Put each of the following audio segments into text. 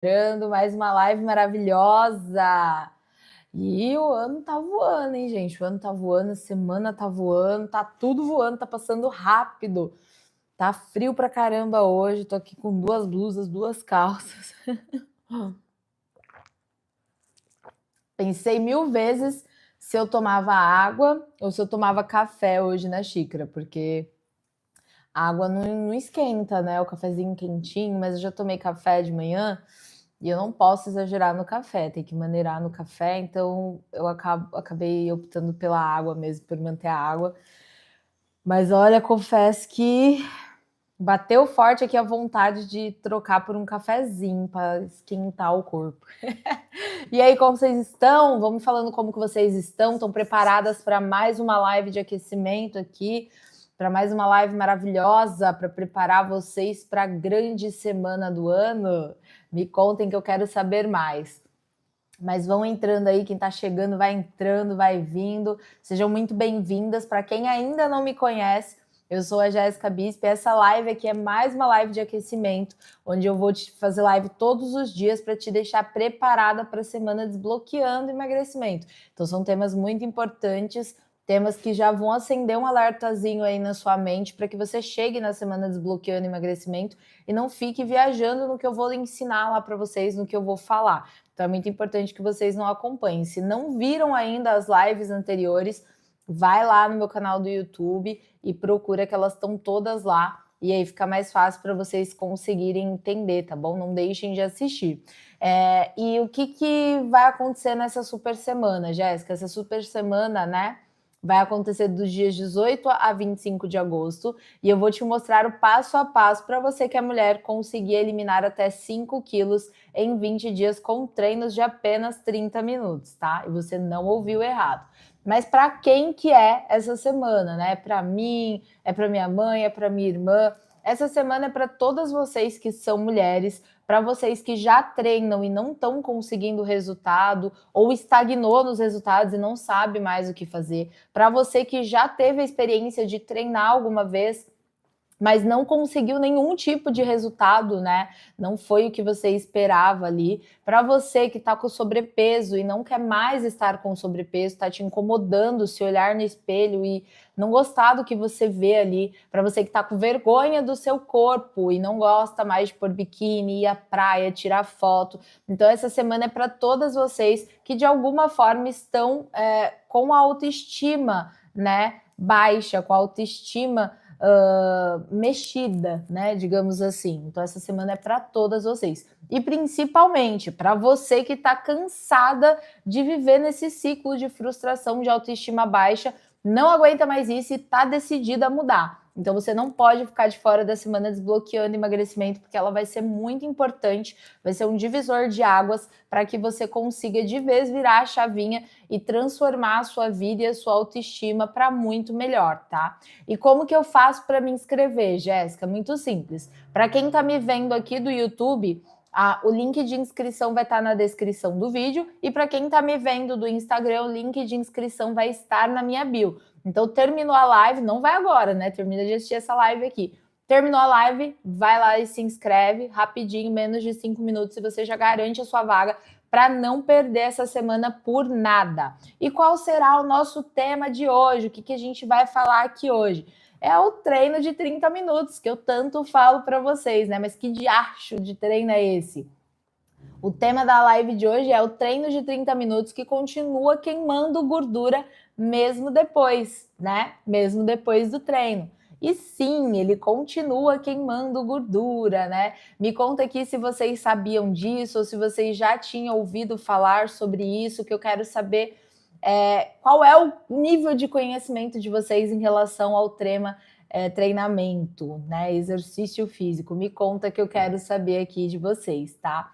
Mais uma live maravilhosa. E o ano tá voando, hein, gente? O ano tá voando, a semana tá voando, tá tudo voando, tá passando rápido. Tá frio pra caramba hoje, tô aqui com 2 blusas, 2 calças. Pensei 1000 vezes se eu tomava água ou se eu tomava café hoje na xícara, porque a água não esquenta, né? O cafezinho quentinho, mas eu já tomei café de manhã e eu não posso exagerar no café, tem que maneirar no café, então eu acabei optando pela água mesmo, por manter a água. Mas olha, confesso que bateu forte aqui a vontade de trocar por um cafezinho para esquentar o corpo. E aí, como vocês estão? Vamos falando como que vocês estão. Estão preparadas para mais uma live de aquecimento aqui? Para mais uma live maravilhosa para preparar vocês para a grande semana do ano? Me contem que eu quero saber mais. Mas vão entrando aí, quem está chegando vai entrando, vai vindo. Sejam muito bem-vindas. Para quem ainda não me conhece, eu sou a Jéssica Bispo e essa live aqui é mais uma live de aquecimento, onde eu vou te fazer live todos os dias para te deixar preparada para a semana desbloqueando emagrecimento. Então são temas muito importantes, temas que já vão acender um alertazinho aí na sua mente para que você chegue na semana desbloqueando emagrecimento e não fique viajando no que eu vou ensinar lá para vocês, no que eu vou falar. Então é muito importante que vocês não acompanhem. Se não viram ainda as lives anteriores, vai lá no meu canal do YouTube e procura que elas estão todas lá. E aí fica mais fácil para vocês conseguirem entender, tá bom? Não deixem de assistir. E o que vai acontecer nessa super semana, Jéssica? Essa super semana, né? Vai acontecer dos dias 18 a 25 de agosto e eu vou te mostrar o passo a passo para você que é mulher conseguir eliminar até 5 quilos em 20 dias com treinos de apenas 30 minutos, tá? E você não ouviu errado. Mas para quem que é essa semana, né? É para mim, é para minha mãe, é para minha irmã. Essa semana é para todas vocês que são mulheres, para vocês que já treinam e não estão conseguindo resultado ou estagnou nos resultados e não sabe mais o que fazer, para você que já teve a experiência de treinar alguma vez, mas não conseguiu nenhum tipo de resultado, né? Não foi o que você esperava ali. Para você que está com sobrepeso e não quer mais estar com sobrepeso, está te incomodando se olhar no espelho e não gostar do que você vê ali. Para você que está com vergonha do seu corpo e não gosta mais de pôr biquíni, ir à praia, tirar foto. Então essa semana é para todas vocês que de alguma forma estão com a autoestima, né, baixa, com a autoestima mexida, né? Digamos assim. Então, essa semana é para todas vocês. E principalmente para você que está cansada de viver nesse ciclo de frustração, de autoestima baixa, não aguenta mais isso e está decidida a mudar. Então você não pode ficar de fora da semana desbloqueando emagrecimento, porque ela vai ser muito importante, vai ser um divisor de águas para que você consiga de vez virar a chavinha e transformar a sua vida e a sua autoestima para muito melhor, tá? E como que eu faço para me inscrever, Jéssica? Muito simples. Para quem está me vendo aqui do YouTube, o link de inscrição vai estar na descrição do vídeo e para quem está me vendo do Instagram, o link de inscrição vai estar na minha bio. Então, terminou a live, não vai agora, né? Termina de assistir essa live aqui. Terminou a live, vai lá e se inscreve rapidinho, menos de 5 minutos, e você já garante a sua vaga para não perder essa semana por nada. E qual será o nosso tema de hoje? O que a gente vai falar aqui hoje? É o treino de 30 minutos, que eu tanto falo para vocês, né? Mas que diacho de treino é esse? O tema da live de hoje é o treino de 30 minutos que continua queimando gordura mesmo depois, né? Mesmo depois do treino. E sim, ele continua queimando gordura, né? Me conta aqui se vocês sabiam disso ou se vocês já tinham ouvido falar sobre isso, que eu quero saber qual é o nível de conhecimento de vocês em relação ao treinamento, né? Exercício físico. Me conta que eu quero saber aqui de vocês, tá?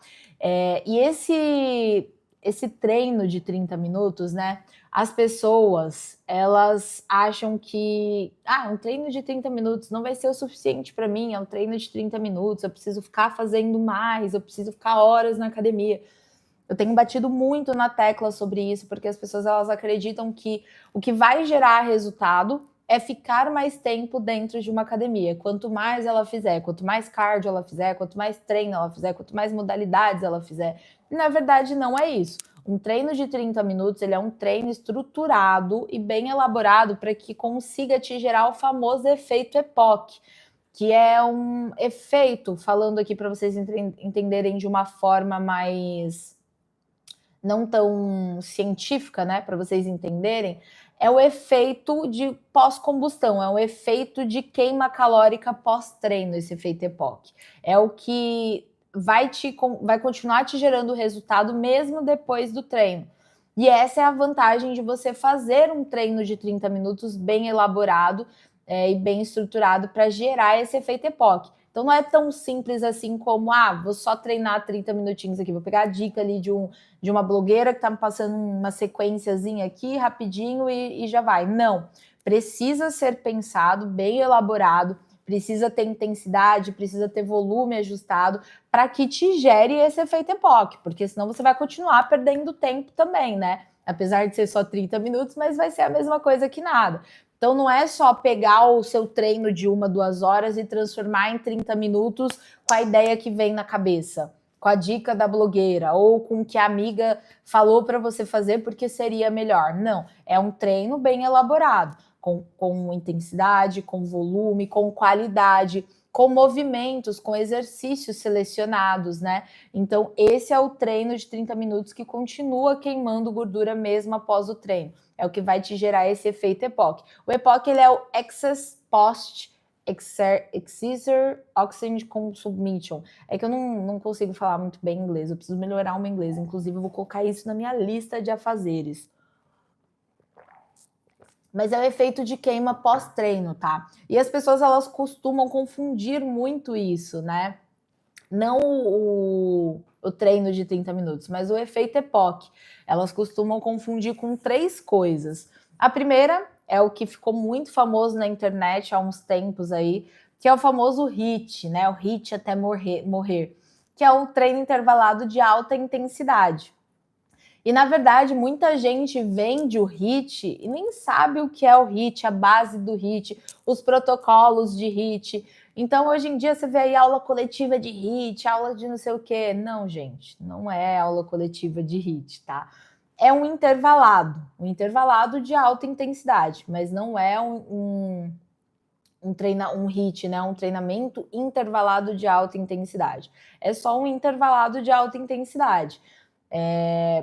E esse treino de 30 minutos, né? As pessoas, elas acham que um treino de 30 minutos não vai ser o suficiente para mim, é um treino de 30 minutos, eu preciso ficar fazendo mais, eu preciso ficar horas na academia. Eu tenho batido muito na tecla sobre isso, porque as pessoas elas acreditam que o que vai gerar resultado é ficar mais tempo dentro de uma academia. Quanto mais ela fizer, quanto mais cardio ela fizer, quanto mais treino ela fizer, quanto mais modalidades ela fizer. E, na verdade, não é isso. Um treino de 30 minutos, ele é um treino estruturado e bem elaborado para que consiga te gerar o famoso efeito EPOC, que é um efeito, falando aqui para vocês entenderem de uma forma mais não tão científica, né, para vocês entenderem, é o efeito de pós-combustão, é um efeito de queima calórica pós-treino, esse efeito EPOC. É o que vai continuar te gerando resultado mesmo depois do treino. E essa é a vantagem de você fazer um treino de 30 minutos bem elaborado e bem estruturado para gerar esse efeito EPOC. Então não é tão simples assim como, vou só treinar 30 minutinhos aqui, vou pegar a dica ali de uma blogueira que tá me passando uma sequenciazinha aqui, rapidinho e já vai. Não, precisa ser pensado, bem elaborado, precisa ter intensidade, precisa ter volume ajustado para que te gere esse efeito EPOC, porque senão você vai continuar perdendo tempo também, né? Apesar de ser só 30 minutos, mas vai ser a mesma coisa que nada. Então não é só pegar o seu treino de 1, 2 horas e transformar em 30 minutos com a ideia que vem na cabeça, com a dica da blogueira ou com o que a amiga falou para você fazer porque seria melhor. Não, é um treino bem elaborado, com intensidade, com volume, com qualidade, com movimentos, com exercícios selecionados, né? Então esse é o treino de 30 minutos que continua queimando gordura mesmo após o treino. É o que vai te gerar esse efeito EPOC. O EPOC, ele é o Excess Post Exercise Oxygen Consumption. É que eu não consigo falar muito bem inglês, eu preciso melhorar o meu inglês. Inclusive, eu vou colocar isso na minha lista de afazeres. Mas é o efeito de queima pós-treino, tá? E as pessoas, elas costumam confundir muito isso, né? Não o treino de 30 minutos, mas o efeito EPOC. Elas costumam confundir com 3 coisas. A primeira é o que ficou muito famoso na internet há uns tempos aí, que é o famoso HIIT, né? O HIIT até morrer, que é um treino intervalado de alta intensidade. E, na verdade, muita gente vende o HIIT e nem sabe o que é o HIIT, a base do HIIT, os protocolos de HIIT. Então, hoje em dia, você vê aí aula coletiva de HIIT, aula de não sei o quê. Não, gente, não é aula coletiva de HIIT, tá? É um intervalado de alta intensidade, mas não é um HIIT, né? Um treinamento intervalado de alta intensidade. É só um intervalado de alta intensidade.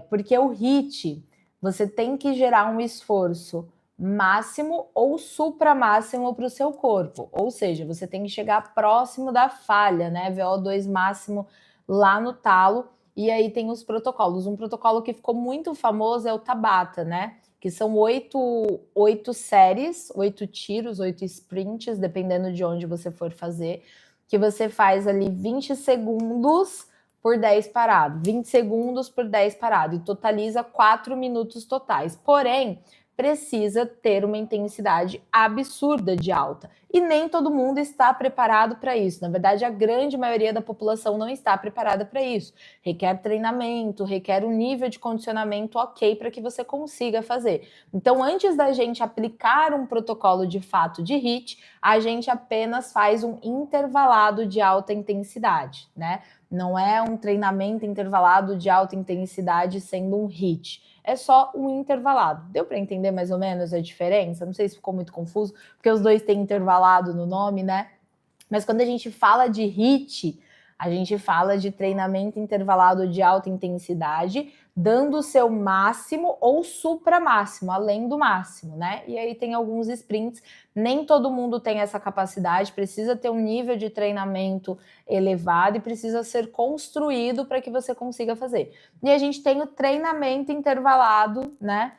Porque o HIIT, você tem que gerar um esforço máximo ou supramáximo para o seu corpo. Ou seja, você tem que chegar próximo da falha, né? VO2 máximo lá no talo. E aí tem os protocolos. Um protocolo que ficou muito famoso é o Tabata, né? Que são 8 séries, 8 tiros, 8 sprints, dependendo de onde você for fazer, que você faz ali 20 segundos por 10 parado, 20 segundos por 10 parado, e totaliza 4 minutos totais. Porém, precisa ter uma intensidade absurda de alta. E nem todo mundo está preparado para isso. Na verdade, a grande maioria da população não está preparada para isso. Requer treinamento, requer um nível de condicionamento ok para que você consiga fazer. Então, antes da gente aplicar um protocolo de fato de HIIT, a gente apenas faz um intervalado de alta intensidade, né? Não é um treinamento intervalado de alta intensidade sendo um HIIT. É só um intervalado. Deu para entender mais ou menos a diferença? Não sei se ficou muito confuso, porque os dois têm intervalado no nome, né? Mas quando a gente fala de HIIT, a gente fala de treinamento intervalado de alta intensidade, dando o seu máximo ou supramáximo, além do máximo, né? E aí tem alguns sprints, nem todo mundo tem essa capacidade, precisa ter um nível de treinamento elevado e precisa ser construído para que você consiga fazer. E a gente tem o treinamento intervalado, né?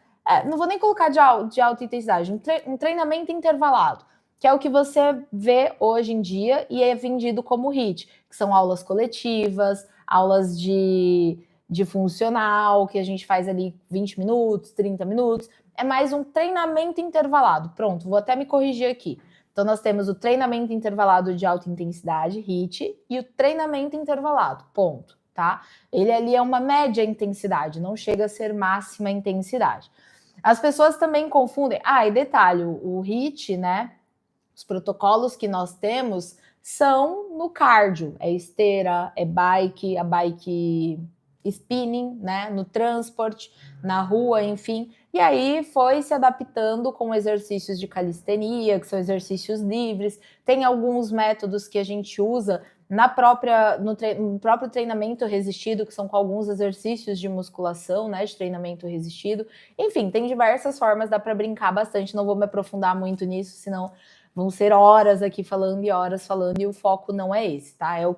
Não vou nem colocar de alta intensidade, um treinamento intervalado, que é o que você vê hoje em dia e é vendido como HIIT, que são aulas coletivas, aulas de funcional, que a gente faz ali 20 minutos, 30 minutos. É mais um treinamento intervalado. Pronto, vou até me corrigir aqui. Então, nós temos o treinamento intervalado de alta intensidade, HIIT, e o treinamento intervalado, ponto, tá? Ele ali é uma média intensidade, não chega a ser máxima intensidade. As pessoas também confundem. E detalhe, o HIIT, né? Os protocolos que nós temos são no cardio. É esteira, é bike, a bike spinning, né? No transporte, na rua, enfim. E aí foi se adaptando com exercícios de calistenia, que são exercícios livres. Tem alguns métodos que a gente usa no próprio treinamento resistido, que são com alguns exercícios de musculação, né, de treinamento resistido. Enfim, tem diversas formas, dá para brincar bastante, não vou me aprofundar muito nisso, senão vão ser horas aqui falando e horas falando, e o foco não é esse, tá? Eu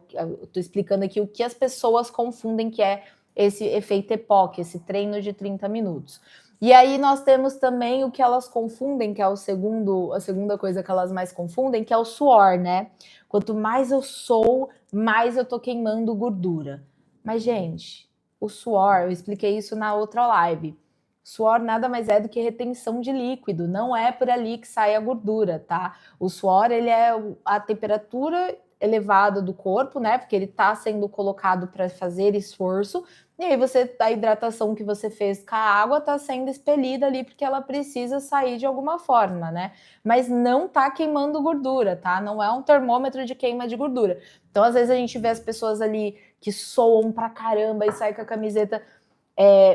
tô explicando aqui o que as pessoas confundem, que é esse efeito EPOC, esse treino de 30 minutos. E aí nós temos também o que elas confundem, que é a segunda coisa que elas mais confundem, que é o suor, né? Quanto mais eu sou, mais eu tô queimando gordura. Mas, gente, o suor, eu expliquei isso na outra live. Suor nada mais é do que retenção de líquido, não é por ali que sai a gordura, tá? O suor, ele é a temperatura elevada do corpo, né? Porque ele tá sendo colocado para fazer esforço, e aí a hidratação que você fez com a água tá sendo expelida ali porque ela precisa sair de alguma forma, né? Mas não tá queimando gordura, tá? Não é um termômetro de queima de gordura. Então, às vezes a gente vê as pessoas ali que soam pra caramba e sai com a camiseta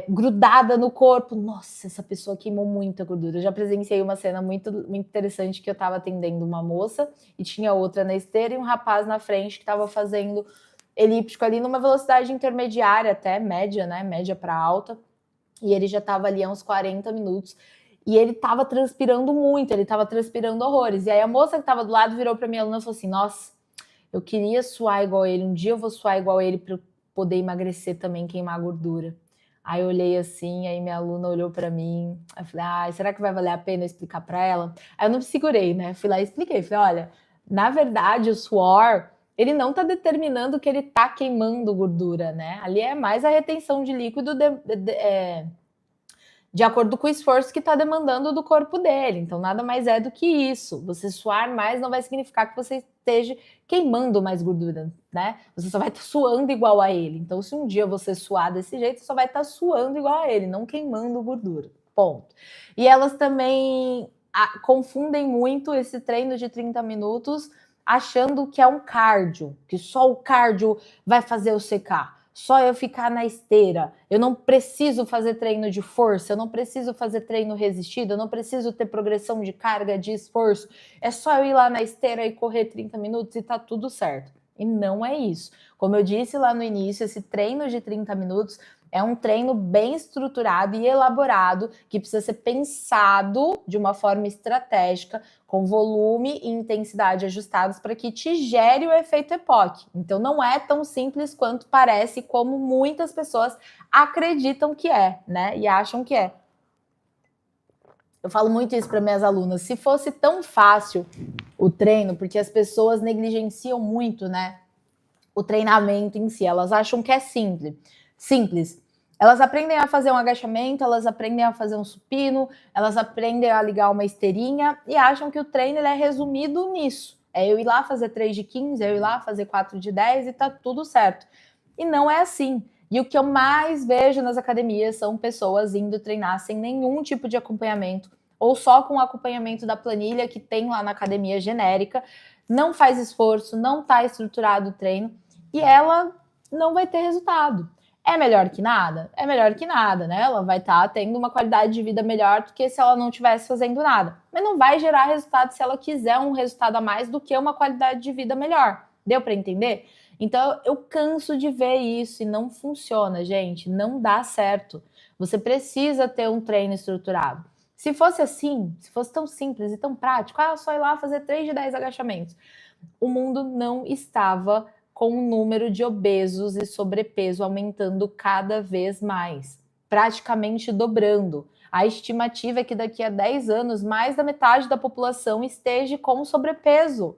grudada no corpo. Nossa, essa pessoa queimou muita gordura. Eu já presenciei uma cena muito, muito interessante, que eu estava atendendo uma moça e tinha outra na esteira e um rapaz na frente que estava fazendo elíptico ali numa velocidade intermediária, até média, né? Média para alta. E ele já estava ali há uns 40 minutos. E ele estava transpirando muito, ele estava transpirando horrores. E aí a moça que estava do lado virou para minha aluna e falou assim: nossa, eu queria suar igual ele, um dia eu vou suar igual ele para poder emagrecer também, queimar gordura. Aí eu olhei assim, aí minha aluna olhou para mim, aí eu falei, será que vai valer a pena eu explicar para ela? Aí eu não me segurei, né? Fui lá e expliquei, falei, olha, na verdade o suor, ele não tá determinando que ele tá queimando gordura, né? Ali é mais a retenção de líquido de acordo com o esforço que está demandando do corpo dele. Então, nada mais é do que isso. Você suar mais não vai significar que você esteja queimando mais gordura, né? Você só vai estar suando igual a ele. Então, se um dia você suar desse jeito, você só vai estar suando igual a ele, não queimando gordura. Ponto. E elas também confundem muito esse treino de 30 minutos achando que é um cardio, que só o cardio vai fazer eu secar. Só eu ficar na esteira, eu não preciso fazer treino de força, eu não preciso fazer treino resistido, eu não preciso ter progressão de carga, de esforço, é só eu ir lá na esteira e correr 30 minutos e tá tudo certo. E não é isso. Como eu disse lá no início, esse treino de 30 minutos é um treino bem estruturado e elaborado, que precisa ser pensado de uma forma estratégica, com volume e intensidade ajustados para que te gere o efeito EPOC. Então não é tão simples quanto parece, como muitas pessoas acreditam que é, né? E acham que é. Eu falo muito isso para minhas alunas. Se fosse tão fácil o treino, porque as pessoas negligenciam muito, né? O treinamento em si, elas acham que é simples. Elas aprendem a fazer um agachamento, elas aprendem a fazer um supino, elas aprendem a ligar uma esteirinha e acham que o treino ele é resumido nisso. É eu ir lá fazer 3 de 15, eu ir lá fazer 4 de 10 e tá tudo certo. E não é assim. E o que eu mais vejo nas academias são pessoas indo treinar sem nenhum tipo de acompanhamento, ou só com o acompanhamento da planilha que tem lá na academia genérica, não faz esforço, não está estruturado o treino, e ela não vai ter resultado. É melhor que nada? É melhor que nada, né? Ela vai estar tendo uma qualidade de vida melhor do que se ela não estivesse fazendo nada. Mas não vai gerar resultado se ela quiser um resultado a mais do que uma qualidade de vida melhor. Deu para entender? Então, eu canso de ver isso e não funciona, gente. Não dá certo. Você precisa ter um treino estruturado. Se fosse assim, se fosse tão simples e tão prático, só ir lá fazer 3 de 10 agachamentos. O mundo não estava com o número de obesos e sobrepeso aumentando cada vez mais, praticamente dobrando. A estimativa é que daqui a 10 anos, mais da metade da população esteja com sobrepeso.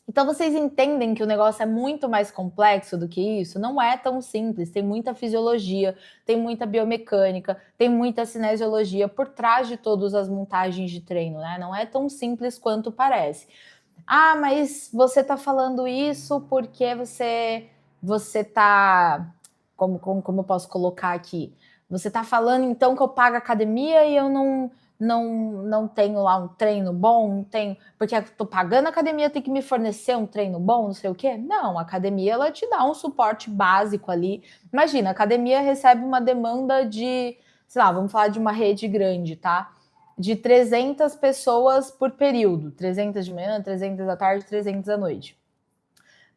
Então vocês entendem que o negócio é muito mais complexo do que isso? Não é tão simples, tem muita fisiologia, tem muita biomecânica, tem muita cinesiologia por trás de todas as montagens de treino, né? Não é tão simples quanto parece. Mas você tá falando isso porque você tá... Como eu posso colocar aqui? Você está falando então que eu pago academia e eu não tenho lá um treino bom, não tenho, porque eu tô pagando a academia, tem que me fornecer um treino bom, não sei o quê. Não, a academia ela te dá um suporte básico ali. Imagina, a academia recebe uma demanda de, sei lá, vamos falar de uma rede grande, tá? De 300 pessoas por período, 300 de manhã, 300 da tarde, 300 à noite.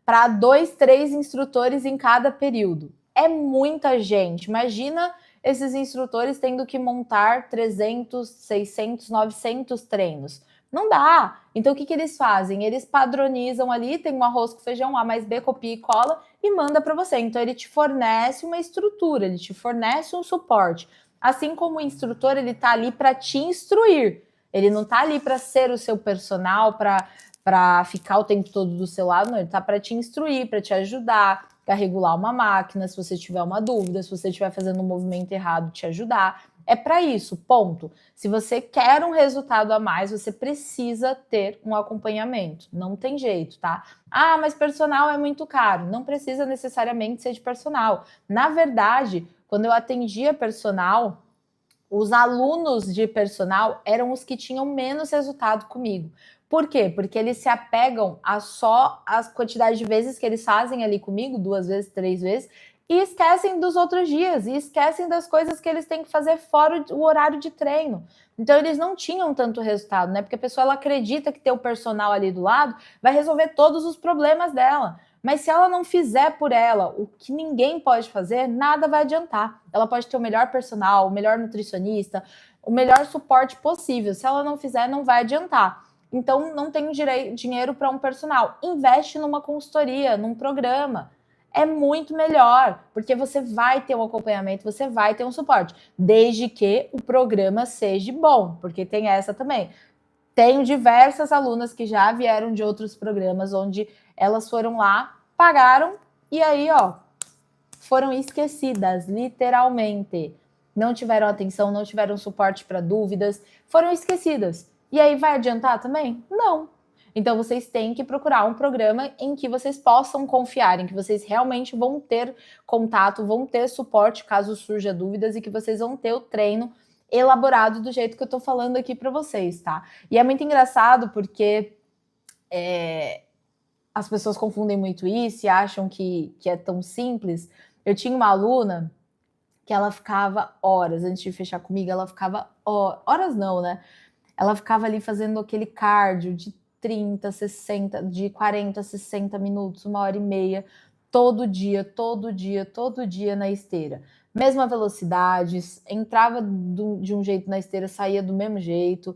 Para 2, 3 instrutores em cada período. É muita gente. Imagina esses instrutores tendo que montar 300, 600, 900 treinos. Não dá. Então, o que eles fazem? Eles padronizam ali, tem um arroz com feijão, A mais B, copia e cola e manda para você. Então, ele te fornece uma estrutura, ele te fornece um suporte. Assim como o instrutor, ele está ali para te instruir. Ele não está ali para ser o seu personal, para ficar o tempo todo do seu lado, não, ele está para te instruir, para te ajudar, para regular uma máquina, se você tiver uma dúvida, se você estiver fazendo um movimento errado, te ajudar. É para isso, ponto. Se você quer um resultado a mais, você precisa ter um acompanhamento. Não tem jeito, tá? Ah, mas personal é muito caro. Não precisa necessariamente ser de personal. Na verdade, quando eu atendia personal, os alunos de personal eram os que tinham menos resultado comigo. Por quê? Porque eles se apegam a só as quantidade de vezes que eles fazem ali comigo, 2 vezes, 3 vezes, e esquecem dos outros dias, e esquecem das coisas que eles têm que fazer fora o horário de treino. Então eles não tinham tanto resultado, né? Porque a pessoa ela acredita que ter o personal ali do lado vai resolver todos os problemas dela. Mas se ela não fizer por ela o que ninguém pode fazer, nada vai adiantar. Ela pode ter o melhor personal, o melhor nutricionista, o melhor suporte possível. Se ela não fizer, não vai adiantar. Então, não tem dinheiro para um personal. Investe numa consultoria, num programa. É muito melhor, porque você vai ter um acompanhamento, você vai ter um suporte, desde que o programa seja bom, porque tem essa também. Tenho diversas alunas que já vieram de outros programas onde elas foram lá, pagaram e aí, ó, foram esquecidas, literalmente. Não tiveram atenção, não tiveram suporte para dúvidas, foram esquecidas. E aí vai adiantar também? Não. Então vocês têm que procurar um programa em que vocês possam confiar, em que vocês realmente vão ter contato, vão ter suporte caso surja dúvidas e que vocês vão ter o treino elaborado do jeito que eu tô falando aqui para vocês, tá? E é muito engraçado porque as pessoas confundem muito isso e acham que é tão simples. Eu tinha uma aluna que ela ficava horas, antes de fechar comigo, ela ficava horas não, né? Ela ficava ali fazendo aquele cardio de 30, 60, de 40, 60 minutos, 1h30, todo dia, todo dia, todo dia na esteira. Mesma velocidade, entrava de um jeito na esteira, saía do mesmo jeito,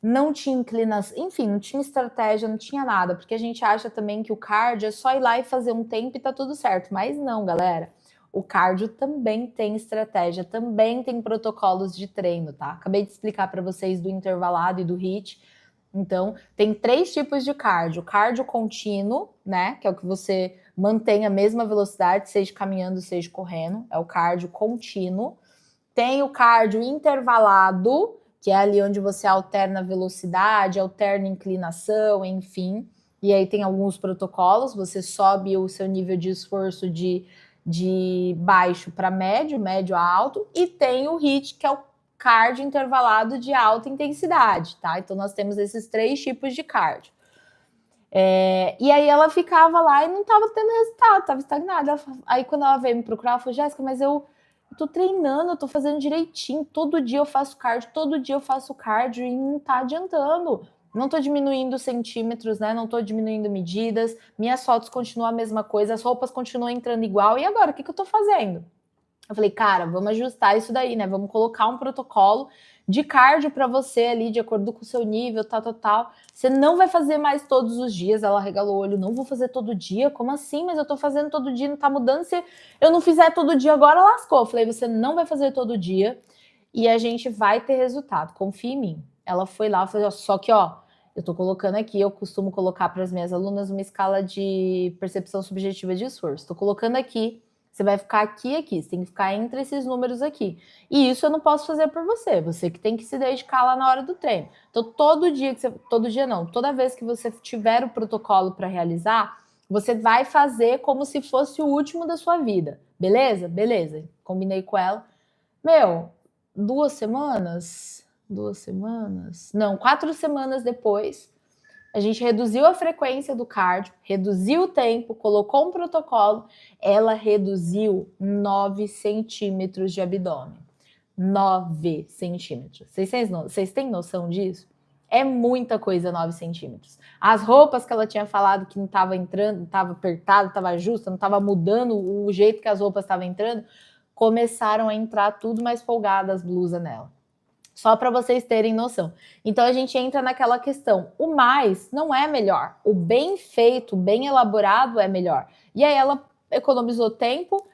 não tinha inclinação, enfim, não tinha estratégia, não tinha nada, porque a gente acha também que o cardio é só ir lá e fazer um tempo e tá tudo certo, mas não, galera. O cardio também tem estratégia, também tem protocolos de treino, tá? Acabei de explicar para vocês do intervalado e do HIIT. Então, tem 3 tipos de cardio. Cardio contínuo, né? Que é o que você mantém a mesma velocidade, seja caminhando, seja correndo. É o cardio contínuo. Tem o cardio intervalado, que é ali onde você alterna velocidade, alterna inclinação, enfim. E aí tem alguns protocolos, você sobe o seu nível de esforço de baixo para médio, médio a alto, e tem o HIIT, que é o cardio intervalado de alta intensidade, tá? Então nós temos esses 3 tipos de cardio. E aí ela ficava lá e não estava tendo resultado, estava estagnada. Aí quando ela veio me procurar, ela falou, Jéssica, mas eu tô treinando, eu tô fazendo direitinho, todo dia eu faço cardio, todo dia eu faço cardio e não tá adiantando. Não tô diminuindo centímetros, né? Não tô diminuindo medidas, minhas fotos continuam a mesma coisa, as roupas continuam entrando igual, e agora, o que eu tô fazendo? Eu falei, cara, vamos ajustar isso daí, né? Vamos colocar um protocolo de cardio para você ali, de acordo com o seu nível, tal. Você não vai fazer mais todos os dias. Ela regalou o olho, não vou fazer todo dia? Como assim? Mas eu tô fazendo todo dia, não tá mudando. Se eu não fizer todo dia agora, lascou. Eu falei, você não vai fazer todo dia e a gente vai ter resultado, confia em mim. Ela foi lá, falou, só que, ó, eu tô colocando aqui, eu costumo colocar para as minhas alunas uma escala de percepção subjetiva de esforço. Tô colocando aqui. Você vai ficar aqui e aqui, você tem que ficar entre esses números aqui. E isso eu não posso fazer por você, você que tem que se dedicar lá na hora do treino. Então, toda vez que você tiver o protocolo para realizar, você vai fazer como se fosse o último da sua vida. Beleza? Beleza. Combinei com ela. Meu, 2 semanas? 2 semanas? Não, 4 semanas depois, a gente reduziu a frequência do cardio, reduziu o tempo, colocou um protocolo, ela reduziu 9 centímetros de abdômen. 9 centímetros. Vocês têm noção disso? É muita coisa, 9 centímetros. As roupas que ela tinha falado que não estava entrando, não estava apertado, estava justa, não estava mudando o jeito que as roupas estavam entrando, começaram a entrar tudo mais folgadas as blusas nela. Só para vocês terem noção. Então a gente entra naquela questão. O mais não é melhor. O bem feito, bem elaborado é melhor. E aí ela economizou tempo,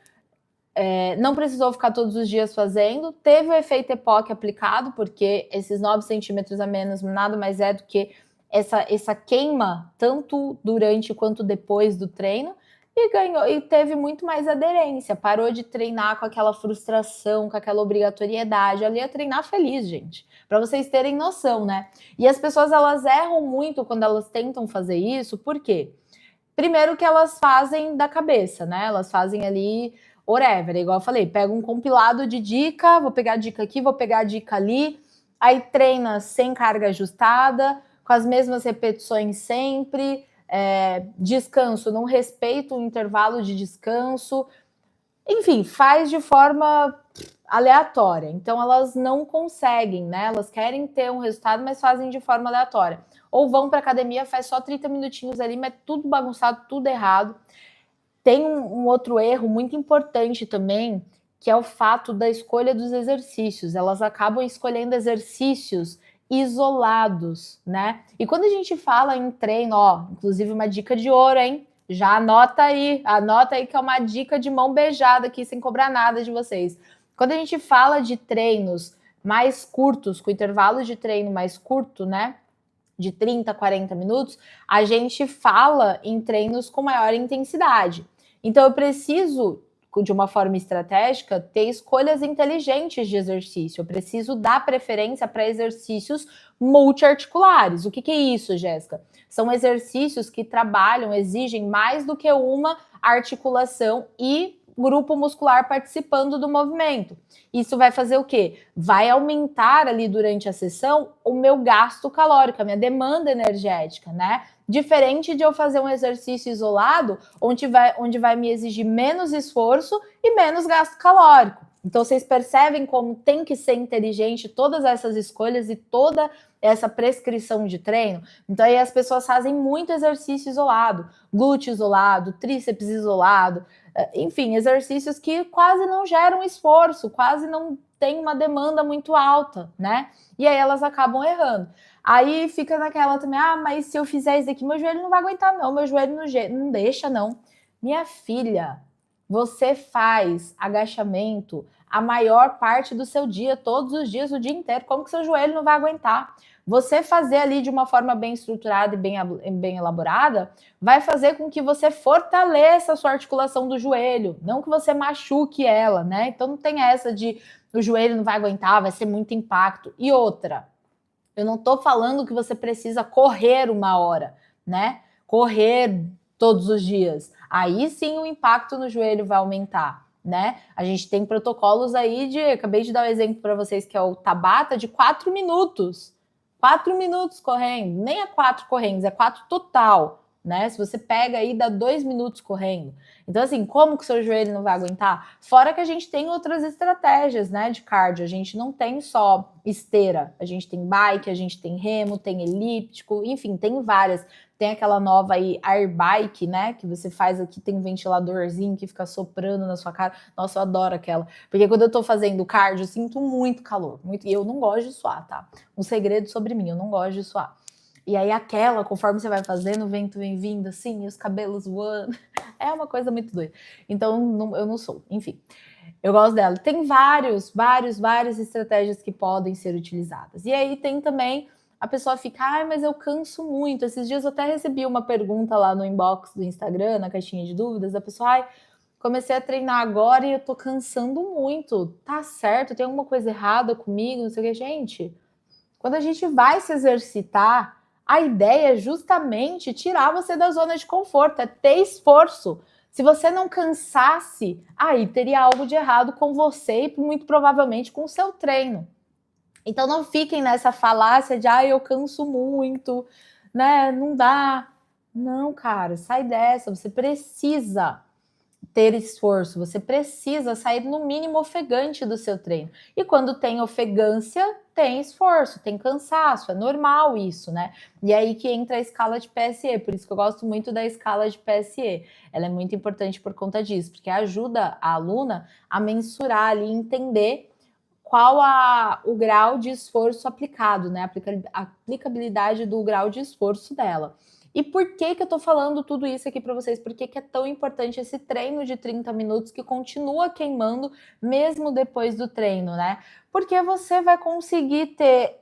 não precisou ficar todos os dias fazendo, teve o efeito EPOC aplicado, porque esses 9 centímetros a menos nada mais é do que essa queima, tanto durante quanto depois do treino, e ganhou, e teve muito mais aderência, parou de treinar com aquela frustração, com aquela obrigatoriedade, ela ia treinar feliz, gente, para vocês terem noção, né? E as pessoas, elas erram muito quando elas tentam fazer isso, por quê? Primeiro que elas fazem da cabeça, né? Elas fazem ali whatever, igual eu falei, pega um compilado de dica, vou pegar a dica aqui, vou pegar a dica ali, aí treina sem carga ajustada, com as mesmas repetições sempre, descanso, não respeita o intervalo de descanso, enfim, faz de forma aleatória. Então elas não conseguem, né? Elas querem ter um resultado, mas fazem de forma aleatória. Ou vão para academia, faz só 30 minutinhos ali, mas tudo bagunçado, tudo errado. Tem um outro erro muito importante também, que é o fato da escolha dos exercícios. Elas acabam escolhendo exercícios isolados, né? E quando a gente fala em treino, ó, inclusive uma dica de ouro, hein? Já anota aí que é uma dica de mão beijada aqui, sem cobrar nada de vocês. Quando a gente fala de treinos mais curtos, com intervalos de treino mais curto, né? De 30, 40 minutos, a gente fala em treinos com maior intensidade. Então, eu preciso, de uma forma estratégica, ter escolhas inteligentes de exercício. Eu preciso dar preferência para exercícios multiarticulares. O que é isso, Jéssica? São exercícios que trabalham, exigem mais do que uma articulação e grupo muscular participando do movimento. Isso vai fazer o quê? Vai aumentar ali durante a sessão o meu gasto calórico, a minha demanda energética, né? Diferente de eu fazer um exercício isolado, onde vai me exigir menos esforço e menos gasto calórico. Então, vocês percebem como tem que ser inteligente todas essas escolhas e toda essa prescrição de treino? Então, aí as pessoas fazem muito exercício isolado, glúteo isolado, tríceps isolado, enfim, exercícios que quase não geram esforço, quase não tem uma demanda muito alta, né? E aí elas acabam errando. Aí fica naquela também, mas se eu fizer isso aqui, meu joelho não vai aguentar, não. Meu joelho não deixa, não. Minha filha, você faz agachamento a maior parte do seu dia, todos os dias, o dia inteiro. Como que seu joelho não vai aguentar? Você fazer ali de uma forma bem estruturada e bem elaborada vai fazer com que você fortaleça a sua articulação do joelho, não que você machuque ela, né? Então não tem essa de o joelho não vai aguentar, vai ser muito impacto. E outra, eu não tô falando que você precisa correr 1 hora, né? Correr todos os dias. Aí sim o impacto no joelho vai aumentar, né? A gente tem protocolos aí acabei de dar um exemplo para vocês que é o Tabata de 4 minutos. 4 minutos correndo, nem é 4 correndo, é 4 total, né? Se você pega aí, dá 2 minutos correndo. Então, assim, como que o seu joelho não vai aguentar? Fora que a gente tem outras estratégias, né, de cardio. A gente não tem só esteira. A gente tem bike, a gente tem remo, tem elíptico, enfim, tem várias. Tem aquela nova aí, Air Bike, né, que você faz aqui, tem um ventiladorzinho que fica soprando na sua cara. Nossa, eu adoro aquela. Porque quando eu tô fazendo cardio, eu sinto muito calor. Muito, e eu não gosto de suar, tá? Um segredo sobre mim, eu não gosto de suar. E aí aquela, conforme você vai fazendo, o vento vem vindo assim, e os cabelos voando. É uma coisa muito doida. Então, eu não sou. Enfim, eu gosto dela. Tem várias estratégias que podem ser utilizadas. E aí tem também, a pessoa fica, mas eu canso muito. Esses dias eu até recebi uma pergunta lá no inbox do Instagram, na caixinha de dúvidas, da pessoa, comecei a treinar agora e eu tô cansando muito. Tá certo? Tem alguma coisa errada comigo? Não sei o que. Gente, quando a gente vai se exercitar, a ideia é justamente tirar você da zona de conforto, é ter esforço. Se você não cansasse, aí teria algo de errado com você e muito provavelmente com o seu treino. Então não fiquem nessa falácia de eu canso muito, né? Não dá. Não, cara, sai dessa. Você precisa ter esforço, você precisa sair no mínimo ofegante do seu treino. E quando tem ofegância, tem esforço, tem cansaço, é normal isso, né? E é aí que entra a escala de PSE, por isso que eu gosto muito da escala de PSE. Ela é muito importante por conta disso, porque ajuda a aluna a mensurar ali, entender qual o grau de esforço aplicado, né? A aplicabilidade do grau de esforço dela. E por que eu tô falando tudo isso aqui para vocês? Por que é tão importante esse treino de 30 minutos que continua queimando mesmo depois do treino, né? Porque você vai conseguir ter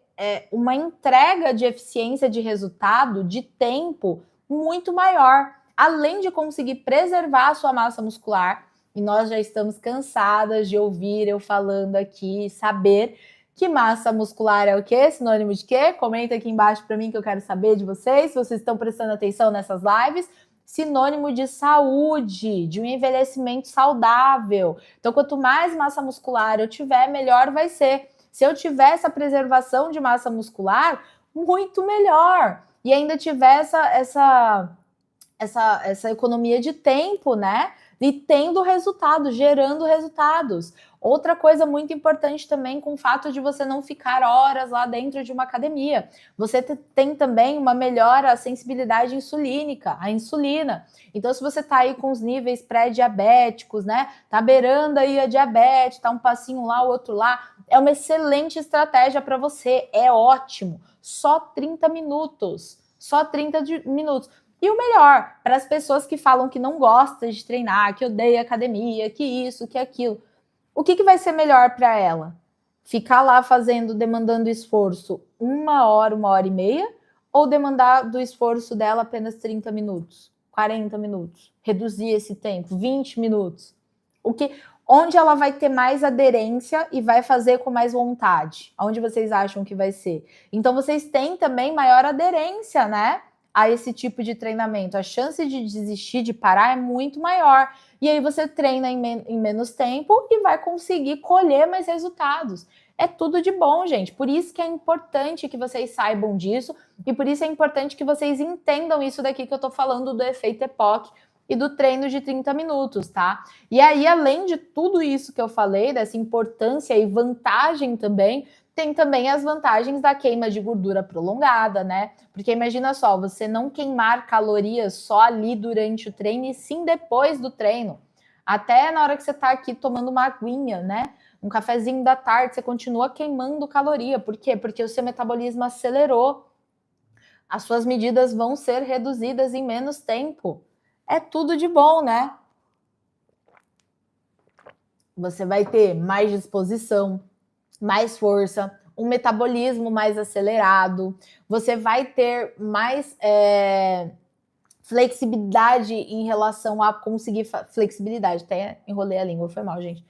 uma entrega de eficiência de resultado, de tempo, muito maior. Além de conseguir preservar a sua massa muscular, e nós já estamos cansadas de ouvir eu falando aqui, saber que massa muscular é o quê? Sinônimo de quê? Comenta aqui embaixo para mim que eu quero saber de vocês, se vocês estão prestando atenção nessas lives. Sinônimo de saúde, de um envelhecimento saudável. Então, quanto mais massa muscular eu tiver, melhor vai ser. Se eu tiver essa preservação de massa muscular, muito melhor. E ainda tiver essa economia de tempo, né? E tendo resultados, gerando resultados. Outra coisa muito importante também com o fato de você não ficar horas lá dentro de uma academia. Você tem também uma melhora sensibilidade insulínica, a insulina. Então, se você tá aí com os níveis pré-diabéticos, né? Tá beirando aí a diabetes, tá um passinho lá, o outro lá, é uma excelente estratégia para você, é ótimo. Só 30 minutos. Só 30 minutos. E o melhor, para as pessoas que falam que não gostam de treinar, que odeia academia, que isso, que aquilo, o que vai ser melhor para ela? Ficar lá demandando esforço 1 hora e meia, ou demandar do esforço dela apenas 30 minutos, 40 minutos, reduzir esse tempo, 20 minutos? Onde ela vai ter mais aderência e vai fazer com mais vontade? Onde vocês acham que vai ser? Então vocês têm também maior aderência, né? A esse tipo de treinamento. A chance de desistir, de parar é muito maior. E aí você treina em menos tempo e vai conseguir colher mais resultados. É tudo de bom, gente. Por isso que é importante que vocês saibam disso e por isso é importante que vocês entendam isso daqui que eu tô falando do efeito EPOC e do treino de 30 minutos, tá? E aí, além de tudo isso que eu falei, dessa importância e vantagem também, tem também as vantagens da queima de gordura prolongada, né? Porque imagina só, você não queimar calorias só ali durante o treino e sim depois do treino. Até na hora que você tá aqui tomando uma aguinha, né? Um cafezinho da tarde, você continua queimando caloria. Por quê? Porque o seu metabolismo acelerou. As suas medidas vão ser reduzidas em menos tempo. É tudo de bom, né? Você vai ter mais disposição, mais força, um metabolismo mais acelerado, você vai ter mais flexibilidade em relação a conseguir flexibilidade. Até enrolei a língua, foi mal, gente.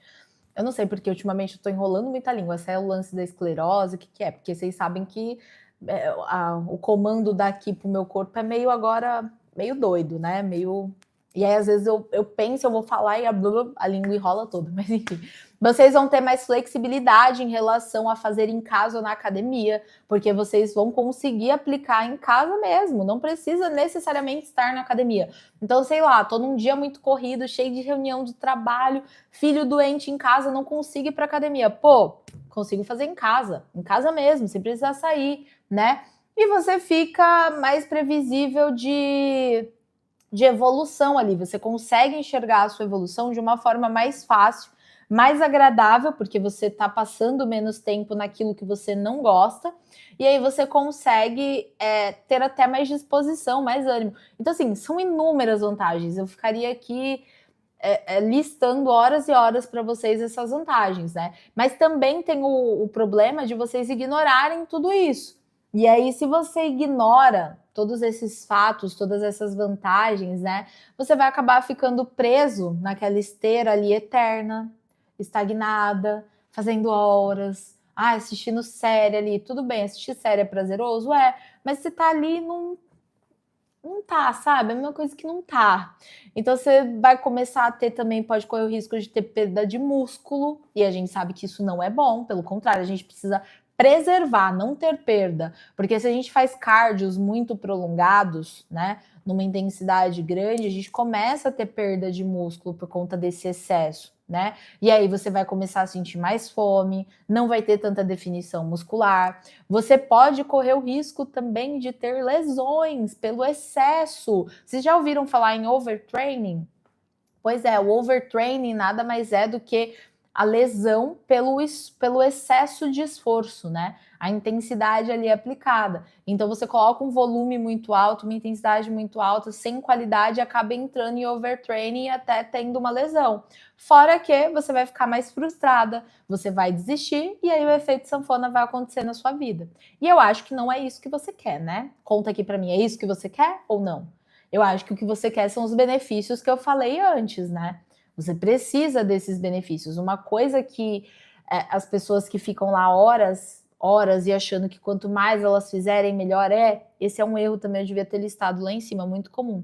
Eu não sei porque ultimamente eu tô enrolando muita língua. Esse é o lance da esclerose, o que é? Porque vocês sabem que o comando daqui pro meu corpo é meio doido, né? E aí, às vezes, eu penso, eu vou falar e a língua enrola toda. Mas, enfim, vocês vão ter mais flexibilidade em relação a fazer em casa ou na academia, porque vocês vão conseguir aplicar em casa mesmo. Não precisa necessariamente estar na academia. Então, sei lá, tô num dia muito corrido, cheio de reunião de trabalho, filho doente em casa, não consigo ir pra academia. Pô, consigo fazer em casa mesmo, sem precisar sair, né? E você fica mais previsível de evolução ali. Você consegue enxergar a sua evolução de uma forma mais fácil, mais agradável, porque você está passando menos tempo naquilo que você não gosta, e aí você consegue ter até mais disposição, mais ânimo. Então, assim, são inúmeras vantagens. Eu ficaria aqui listando horas e horas para vocês essas vantagens, né? Mas também tem o problema de vocês ignorarem tudo isso. E aí, se você ignora todos esses fatos, todas essas vantagens, né? Você vai acabar ficando preso naquela esteira ali eterna, estagnada, fazendo horas, assistindo série ali. Tudo bem, assistir série é prazeroso? É, mas você tá ali não tá, sabe? É a mesma coisa que não tá. Então você vai começar a ter também, pode correr o risco de ter perda de músculo, e a gente sabe que isso não é bom, pelo contrário, a gente precisa preservar, não ter perda. Porque se a gente faz cardios muito prolongados, né, numa intensidade grande, a gente começa a ter perda de músculo por conta desse excesso, né? E aí você vai começar a sentir mais fome, não vai ter tanta definição muscular. Você pode correr o risco também de ter lesões pelo excesso. Vocês já ouviram falar em overtraining? Pois é, o overtraining nada mais é do que a lesão pelo excesso de esforço, né? A intensidade ali aplicada. Então você coloca um volume muito alto, uma intensidade muito alta, sem qualidade, acaba entrando em overtraining e até tendo uma lesão. Fora que você vai ficar mais frustrada, você vai desistir e aí o efeito sanfona vai acontecer na sua vida. E eu acho que não é isso que você quer, né? Conta aqui para mim, é isso que você quer ou não? Eu acho que o que você quer são os benefícios que eu falei antes, né? Você precisa desses benefícios. Uma coisa que as pessoas que ficam lá horas e achando que quanto mais elas fizerem, melhor é. Esse é um erro também, eu devia ter listado lá em cima, muito comum.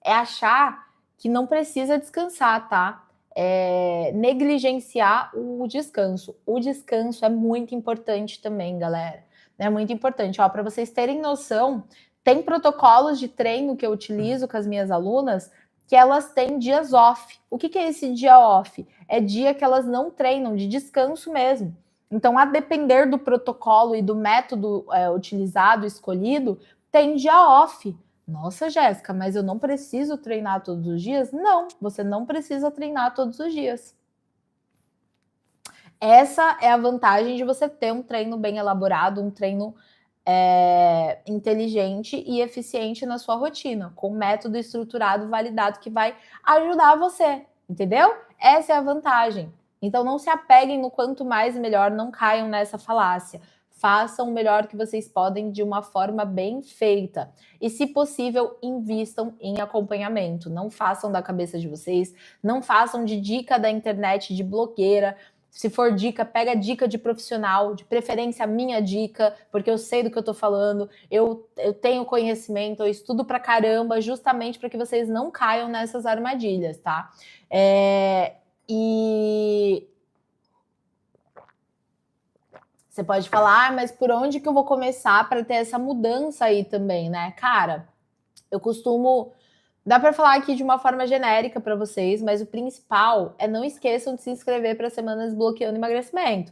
É achar que não precisa descansar, tá? É negligenciar o descanso. O descanso é muito importante também, galera. É muito importante. Ó, para vocês terem noção, tem protocolos de treino que eu utilizo com as minhas alunas que elas têm dias off. O que é esse dia off? É dia que elas não treinam, de descanso mesmo. Então, a depender do protocolo e do método utilizado, escolhido, tem dia off. Nossa, Jéssica, mas eu não preciso treinar todos os dias? Não, você não precisa treinar todos os dias. Essa é a vantagem de você ter um treino bem elaborado, um treino inteligente e eficiente na sua rotina, com método estruturado, validado, que vai ajudar você, entendeu? Essa é a vantagem. Então não se apeguem no quanto mais melhor, não caiam nessa falácia. Façam o melhor que vocês podem de uma forma bem feita. E, se possível, invistam em acompanhamento. Não façam da cabeça de vocês, não façam de dica da internet, de blogueira. Se for dica, pega dica de profissional, de preferência a minha dica, porque eu sei do que eu tô falando, eu tenho conhecimento, eu estudo pra caramba, justamente para que vocês não caiam nessas armadilhas, tá? E você pode falar, mas por onde que eu vou começar para ter essa mudança aí também, né? Cara, eu costumo. Dá para falar aqui de uma forma genérica para vocês, mas o principal é não esqueçam de se inscrever para a Semana Desbloqueando Emagrecimento.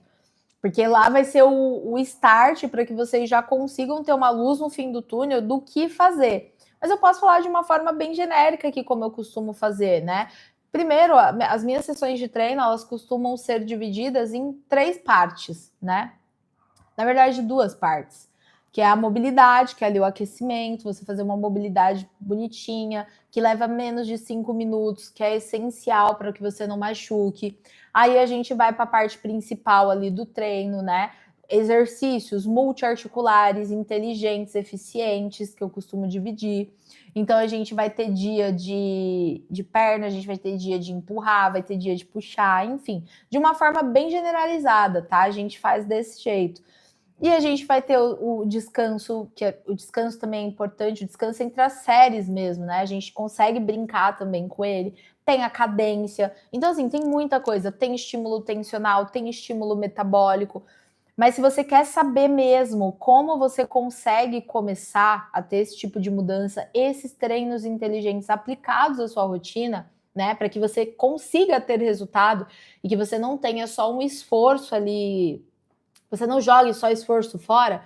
Porque lá vai ser o start para que vocês já consigam ter uma luz no fim do túnel do que fazer. Mas eu posso falar de uma forma bem genérica aqui, como eu costumo fazer, né? Primeiro, as minhas sessões de treino, elas costumam ser divididas em 3 partes, né? Na verdade, 2 partes, que é a mobilidade, que é ali o aquecimento, você fazer uma mobilidade bonitinha, que leva menos de 5 minutos, que é essencial para que você não machuque. Aí a gente vai para a parte principal ali do treino, né? Exercícios multiarticulares, inteligentes, eficientes, que eu costumo dividir. Então a gente vai ter dia de perna, a gente vai ter dia de empurrar, vai ter dia de puxar, enfim, de uma forma bem generalizada, tá? A gente faz desse jeito. E a gente vai ter o descanso, o descanso também é importante, o descanso entre as séries mesmo, né? A gente consegue brincar também com ele. Tem a cadência. Então, assim, tem muita coisa. Tem estímulo tensional, tem estímulo metabólico. Mas se você quer saber mesmo como você consegue começar a ter esse tipo de mudança, esses treinos inteligentes aplicados à sua rotina, né, para que você consiga ter resultado e que você não tenha só um esforço ali, você não jogue só esforço fora,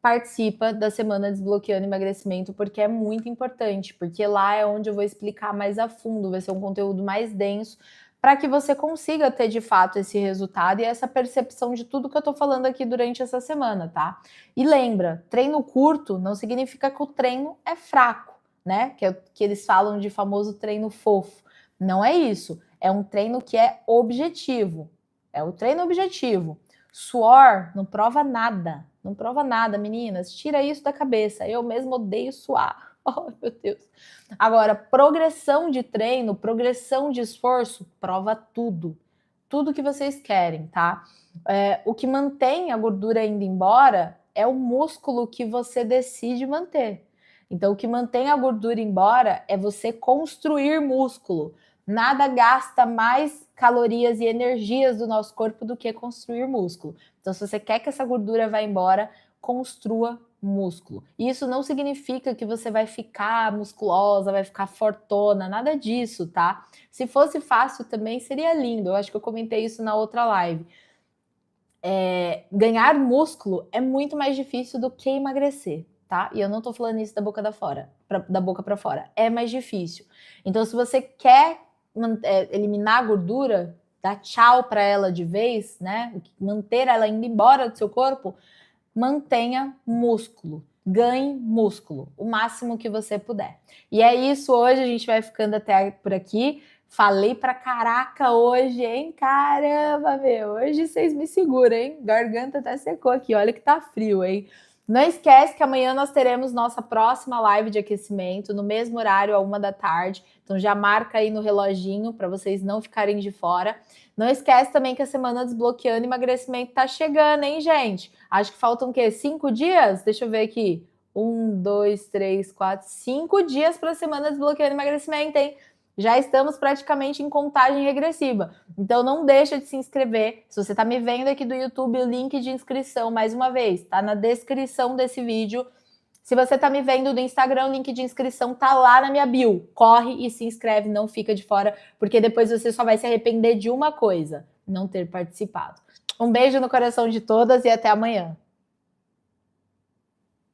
participa da Semana Desbloqueando Emagrecimento, porque é muito importante, porque lá é onde eu vou explicar mais a fundo, vai ser um conteúdo mais denso, para que você consiga ter de fato esse resultado e essa percepção de tudo que eu tô falando aqui durante essa semana, tá? E lembra, treino curto não significa que o treino é fraco, né? Que eles falam de famoso treino fofo. Não é isso. É um treino que é objetivo. É o treino objetivo. Suor não prova nada. Não prova nada, meninas. Tira isso da cabeça. Eu mesmo odeio suar. Oh, meu Deus. Agora, progressão de treino, progressão de esforço, prova tudo. Tudo que vocês querem, tá? O que mantém a gordura indo embora é o músculo que você decide manter. Então, o que mantém a gordura embora é você construir músculo. Nada gasta mais calorias e energias do nosso corpo do que construir músculo. Então, se você quer que essa gordura vá embora, construa músculo. Isso não significa que você vai ficar musculosa, vai ficar fortona, nada disso, tá? Se fosse fácil também seria lindo. Eu acho que eu comentei isso na outra live. Ganhar músculo é muito mais difícil do que emagrecer, tá? E eu não tô falando isso da boca da boca para fora. É mais difícil. Então, se você quer eliminar a gordura, dar tchau para ela de vez, né? Manter ela indo embora do seu corpo, mantenha músculo. Ganhe músculo, o máximo que você puder. E é isso, hoje a gente vai ficando até por aqui. Falei pra caraca hoje, hein? Caramba, meu. Hoje vocês me seguram, hein? Garganta até secou aqui. Olha que tá frio, hein? Não esquece que amanhã nós teremos nossa próxima live de aquecimento, no mesmo horário, à 1h da tarde. Então já marca aí no reloginho para vocês não ficarem de fora. Não esquece também que a semana Desbloqueando Emagrecimento tá chegando, hein, gente? Acho que faltam o quê? 5 dias? Deixa eu ver aqui. 1, 2, 3, 4, 5 dias para a semana Desbloqueando Emagrecimento, hein? Já estamos praticamente em contagem regressiva. Então não deixa de se inscrever. Se você está me vendo aqui do YouTube, o link de inscrição, mais uma vez, está na descrição desse vídeo. Se você está me vendo do Instagram, o link de inscrição está lá na minha bio. Corre e se inscreve, não fica de fora, porque depois você só vai se arrepender de uma coisa: não ter participado. Um beijo no coração de todas e até amanhã.